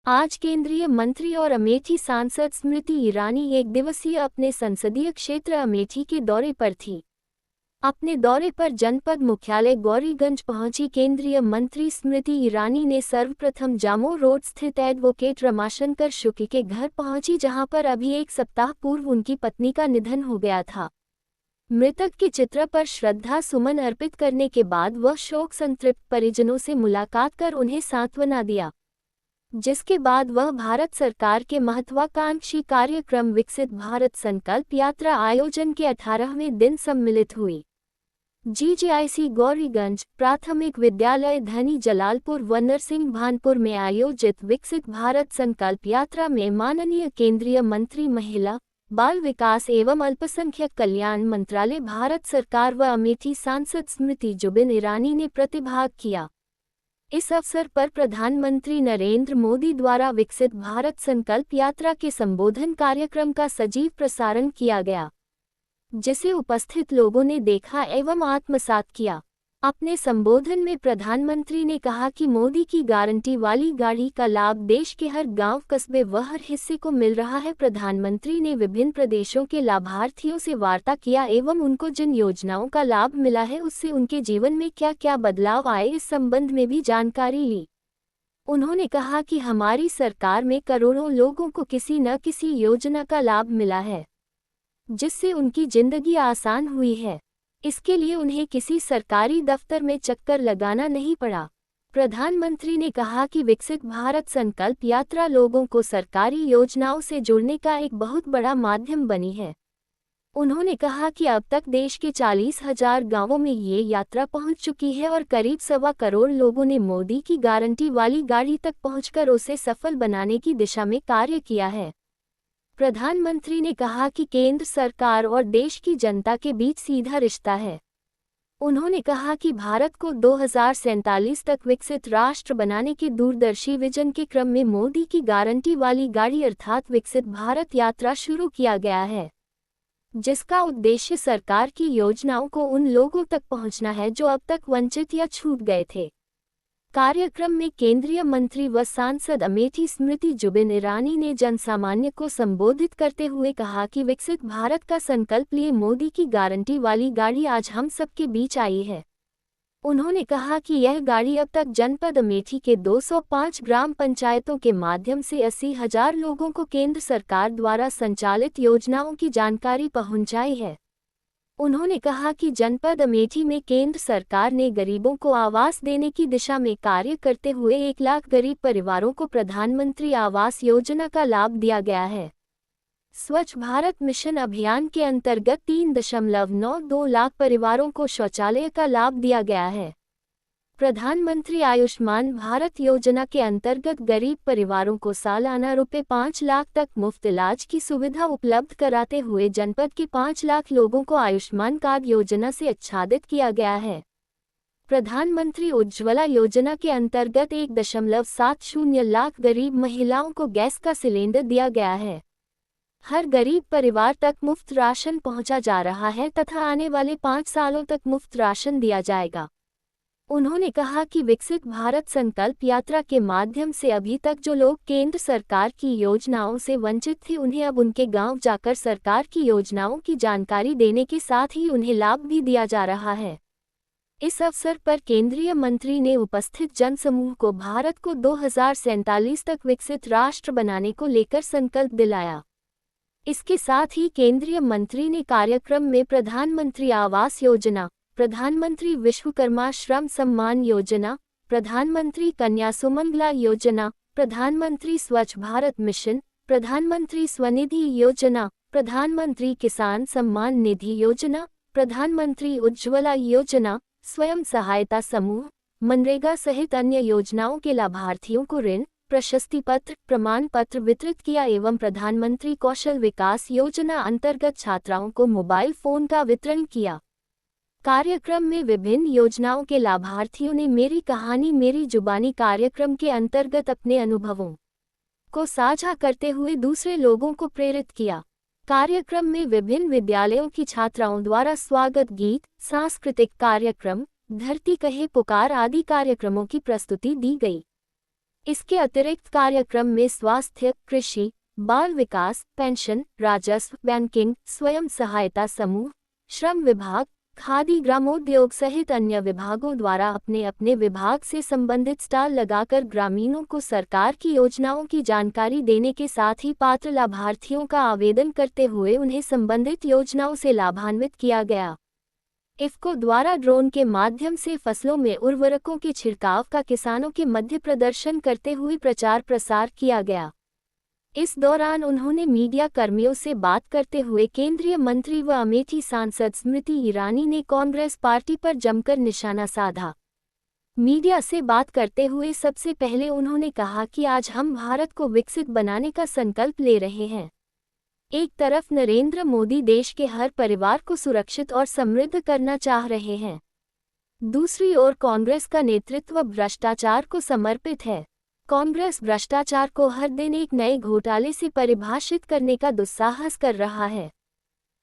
आज केंद्रीय मंत्री और अमेठी सांसद स्मृति ईरानी एक दिवसीय अपने संसदीय क्षेत्र अमेठी के दौरे पर थी। अपने दौरे पर जनपद मुख्यालय गौरीगंज पहुंची केंद्रीय मंत्री स्मृति ईरानी ने सर्वप्रथम जामो रोड स्थित एडवोकेट रमाशंकर शुक्ल के घर पहुंची, जहां पर अभी एक सप्ताह पूर्व उनकी पत्नी का निधन हो गया था। मृतक के चित्र पर श्रद्धा सुमन अर्पित करने के बाद वह शोक संतृप्त परिजनों से मुलाकात कर उन्हें सांत्वना दिया, जिसके बाद वह भारत सरकार के महत्वाकांक्षी कार्यक्रम विकसित भारत संकल्प यात्रा आयोजन के 18वें दिन सम्मिलित हुई। जीजीआईसी गौरीगंज प्राथमिक विद्यालय धनी जलालपुर व नरसिंह भानपुर में आयोजित विकसित भारत संकल्प यात्रा में माननीय केंद्रीय मंत्री महिला, बाल विकास एवं अल्पसंख्यक कल्याण मंत्रालय भारत सरकार व अमेठी सांसद स्मृति जुबिन ईरानी ने प्रतिभाग किया। इस अवसर पर प्रधानमंत्री नरेंद्र मोदी द्वारा विकसित भारत संकल्प यात्रा के संबोधन कार्यक्रम का सजीव प्रसारण किया गया, जिसे उपस्थित लोगों ने देखा एवं आत्मसात किया। अपने संबोधन में प्रधानमंत्री ने कहा कि मोदी की गारंटी वाली गाड़ी का लाभ देश के हर गांव, कस्बे व हर हिस्से को मिल रहा है। प्रधानमंत्री ने विभिन्न प्रदेशों के लाभार्थियों से वार्ता किया एवं उनको जिन योजनाओं का लाभ मिला है उससे उनके जीवन में क्या क्या बदलाव आए, इस संबंध में भी जानकारी ली। उन्होंने कहा कि हमारी सरकार में करोड़ों लोगों को किसी न किसी योजना का लाभ मिला है, जिससे उनकी जिंदगी आसान हुई है। इसके लिए उन्हें किसी सरकारी दफ्तर में चक्कर लगाना नहीं पड़ा। प्रधानमंत्री ने कहा कि विकसित भारत संकल्प यात्रा लोगों को सरकारी योजनाओं से जुड़ने का एक बहुत बड़ा माध्यम बनी है। उन्होंने कहा कि अब तक देश के 40,000 गांवों में ये यात्रा पहुंच चुकी है और करीब 1.25 करोड़ लोगों ने मोदी की गारंटी वाली गाड़ी तक पहुंचकर उसे सफल बनाने की दिशा में कार्य किया है। प्रधानमंत्री ने कहा कि केंद्र सरकार और देश की जनता के बीच सीधा रिश्ता है। उन्होंने कहा कि भारत को 2047 तक विकसित राष्ट्र बनाने के दूरदर्शी विजन के क्रम में मोदी की गारंटी वाली गाड़ी अर्थात विकसित भारत यात्रा शुरू किया गया है, जिसका उद्देश्य सरकार की योजनाओं को उन लोगों तक पहुंचना है जो अब तक वंचित या छूट गए थे। कार्यक्रम में केंद्रीय मंत्री व सांसद अमेठी स्मृति जुबिन ईरानी ने जनसामान्य को संबोधित करते हुए कहा कि विकसित भारत का संकल्प लिए मोदी की गारंटी वाली गाड़ी आज हम सबके बीच आई है। उन्होंने कहा कि यह गाड़ी अब तक जनपद अमेठी के 205 ग्राम पंचायतों के माध्यम से 80,000 लोगों को केंद्र सरकार द्वारा संचालित योजनाओं की जानकारी पहुंचाई है। उन्होंने कहा कि जनपद अमेठी में केंद्र सरकार ने गरीबों को आवास देने की दिशा में कार्य करते हुए 1 लाख गरीब परिवारों को प्रधानमंत्री आवास योजना का लाभ दिया गया है। स्वच्छ भारत मिशन अभियान के अंतर्गत 3.92 लाख परिवारों को शौचालय का लाभ दिया गया है। प्रधानमंत्री आयुष्मान भारत योजना के अंतर्गत गरीब परिवारों को सालाना ₹5 लाख तक मुफ्त इलाज की सुविधा उपलब्ध कराते हुए जनपद के 5 लाख लोगों को आयुष्मान कार्ड योजना से आच्छादित किया गया है। प्रधानमंत्री उज्ज्वला योजना के अंतर्गत 1.70 लाख गरीब महिलाओं को गैस का सिलेंडर दिया गया है। हर गरीब परिवार तक मुफ्त राशन पहुंचा जा रहा है तथा आने वाले 5 सालों तक मुफ्त राशन दिया जाएगा। उन्होंने कहा कि विकसित भारत संकल्प यात्रा के माध्यम से अभी तक जो लोग केंद्र सरकार की योजनाओं से वंचित थे, उन्हें अब उनके गांव जाकर सरकार की योजनाओं की जानकारी देने के साथ ही उन्हें लाभ भी दिया जा रहा है। इस अवसर पर केंद्रीय मंत्री ने उपस्थित जनसमूह को भारत को 2047 तक विकसित राष्ट्र बनाने को लेकर संकल्प दिलाया। इसके साथ ही केंद्रीय मंत्री ने कार्यक्रम में प्रधानमंत्री आवास योजना, प्रधानमंत्री विश्वकर्मा श्रम सम्मान योजना, प्रधानमंत्री कन्या सुमंगला योजना, प्रधानमंत्री स्वच्छ भारत मिशन, प्रधानमंत्री स्वनिधि योजना, प्रधानमंत्री किसान सम्मान निधि योजना, प्रधानमंत्री उज्ज्वला योजना, स्वयं सहायता समूह, मनरेगा सहित अन्य योजनाओं के लाभार्थियों को ऋण, प्रशस्ति पत्र, प्रमाण पत्र वितरित किया एवं प्रधानमंत्री कौशल विकास योजना अंतर्गत छात्राओं को मोबाइल फोन का वितरण किया। कार्यक्रम में विभिन्न योजनाओं के लाभार्थियों ने मेरी कहानी मेरी जुबानी कार्यक्रम के अंतर्गत अपने अनुभवों को साझा करते हुए दूसरे लोगों को प्रेरित किया। कार्यक्रम में विभिन्न विद्यालयों की छात्राओं द्वारा स्वागत गीत, सांस्कृतिक कार्यक्रम, धरती कहे पुकार आदि कार्यक्रमों की प्रस्तुति दी गई। इसके अतिरिक्त कार्यक्रम में स्वास्थ्य, कृषि, बाल विकास, पेंशन, राजस्व, बैंकिंग, स्वयं सहायता समूह, श्रम विभाग, खादी ग्रामोद्योग सहित अन्य विभागों द्वारा अपने अपने विभाग से संबंधित स्टॉल लगाकर ग्रामीणों को सरकार की योजनाओं की जानकारी देने के साथ ही पात्र लाभार्थियों का आवेदन करते हुए उन्हें संबंधित योजनाओं से लाभान्वित किया गया। इफ्को द्वारा ड्रोन के माध्यम से फसलों में उर्वरकों के छिड़काव का किसानों के मध्य प्रदर्शन करते हुए प्रचार प्रसार किया गया। इस दौरान उन्होंने मीडिया कर्मियों से बात करते हुए केंद्रीय मंत्री व अमेठी सांसद स्मृति ईरानी ने कांग्रेस पार्टी पर जमकर निशाना साधा। मीडिया से बात करते हुए सबसे पहले उन्होंने कहा कि आज हम भारत को विकसित बनाने का संकल्प ले रहे हैं। एक तरफ नरेंद्र मोदी देश के हर परिवार को सुरक्षित और समृद्ध करना चाह रहे हैं, दूसरी ओर कांग्रेस का नेतृत्व भ्रष्टाचार को समर्पित है। कांग्रेस भ्रष्टाचार को हर दिन एक नए घोटाले से परिभाषित करने का दुस्साहस कर रहा है।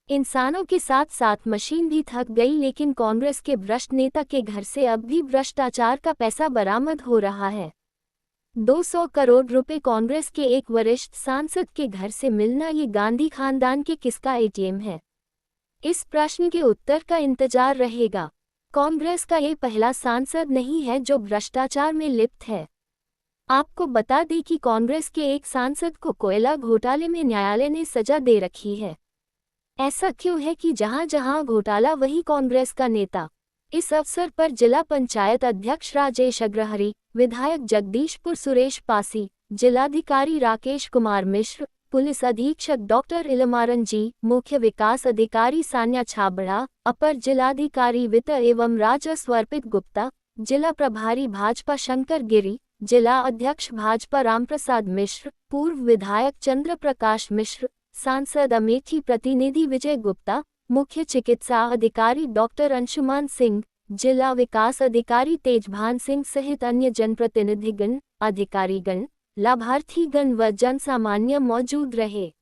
इंसानों के साथ साथ मशीन भी थक गई, लेकिन कांग्रेस के भ्रष्ट नेता के घर से अब भी भ्रष्टाचार का पैसा बरामद हो रहा है। 200 करोड़ रुपए कांग्रेस के एक वरिष्ठ सांसद के घर से मिलना ये गांधी खानदान के किसका एटीएम है? इस प्रश्न के उत्तर का इंतजार रहेगा। कांग्रेस का ये पहला सांसद नहीं है जो भ्रष्टाचार में लिप्त है। आपको बता दें कि कांग्रेस के एक सांसद को कोयला घोटाले में न्यायालय ने सजा दे रखी है। ऐसा क्यों है कि जहां जहां घोटाला वहीं कांग्रेस का नेता? इस अवसर पर जिला पंचायत अध्यक्ष राजेश अग्रहरी, विधायक जगदीशपुर सुरेश पासी, जिलाधिकारी राकेश कुमार मिश्र, पुलिस अधीक्षक डॉक्टर इलमारन जी, मुख्य विकास अधिकारी सान्या छाबड़ा, अपर जिलाधिकारी वित्त एवं राजस्व अर्पित गुप्ता, जिला प्रभारी भाजपा शंकर गिरी, जिला अध्यक्ष भाजपा रामप्रसाद मिश्र, पूर्व विधायक चंद्र प्रकाश मिश्र, सांसद अमेठी प्रतिनिधि विजय गुप्ता, मुख्य चिकित्सा अधिकारी डॉक्टर अंशुमान सिंह, जिला विकास अधिकारी तेजभान सिंह सहित अन्य जनप्रतिनिधिगण, अधिकारीगण, लाभार्थीगण व जनसामान्य मौजूद रहे।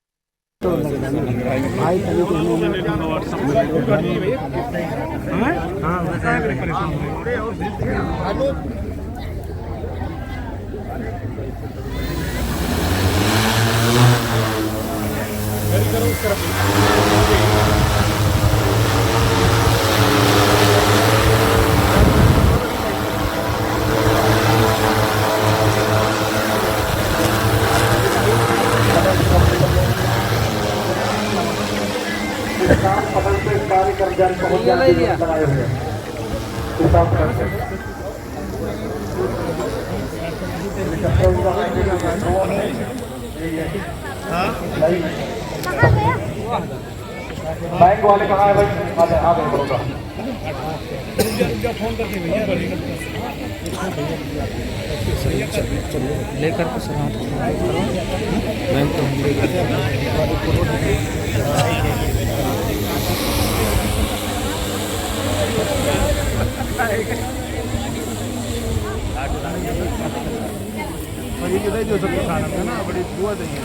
बैंक वाले कहाँ है भाई? आ गए बड़ोदा। फोन करके लेकर जो सब खाना था ना, बड़ी दुआ देंगे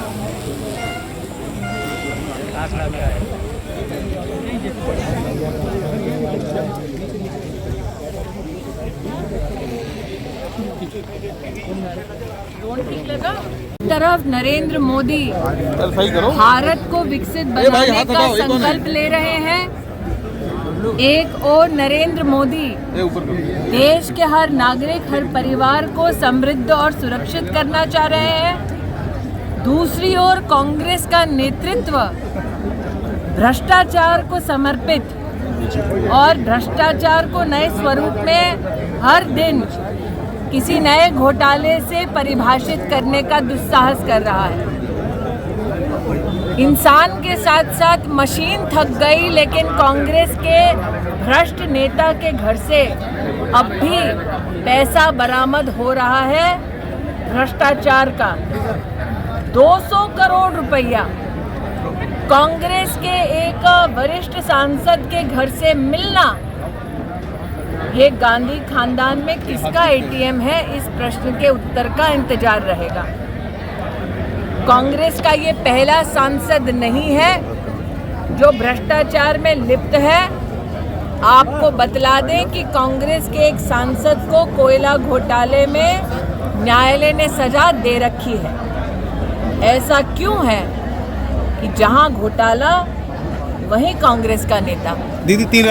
तरफ नरेंद्र मोदी भारत को विकसित बनाने का संकल्प ले रहे हैं। एक और नरेंद्र मोदी देश के हर नागरिक, हर परिवार को समृद्ध और सुरक्षित करना चाह रहे हैं। दूसरी ओर कांग्रेस का नेतृत्व भ्रष्टाचार को समर्पित और भ्रष्टाचार को नए स्वरूप में हर दिन किसी नए घोटाले से परिभाषित करने का दुस्साहस कर रहा है। इंसान के साथ साथ मशीन थक गई, लेकिन कांग्रेस के भ्रष्ट नेता के घर से अब भी पैसा बरामद हो रहा है भ्रष्टाचार का। 200 करोड़ रुपया कांग्रेस के एक वरिष्ठ सांसद के घर से मिलना, ये गांधी खानदान में किसका एटीएम है? इस प्रश्न के उत्तर का इंतजार रहेगा। कांग्रेस का ये पहला सांसद नहीं है जो भ्रष्टाचार में लिप्त है। आपको बतला दें कि कांग्रेस के एक सांसद को कोयला घोटाले में न्यायालय ने सजा दे रखी है। ऐसा क्यों है कि जहां घोटाला वहीं कांग्रेस का नेता। दीदी 3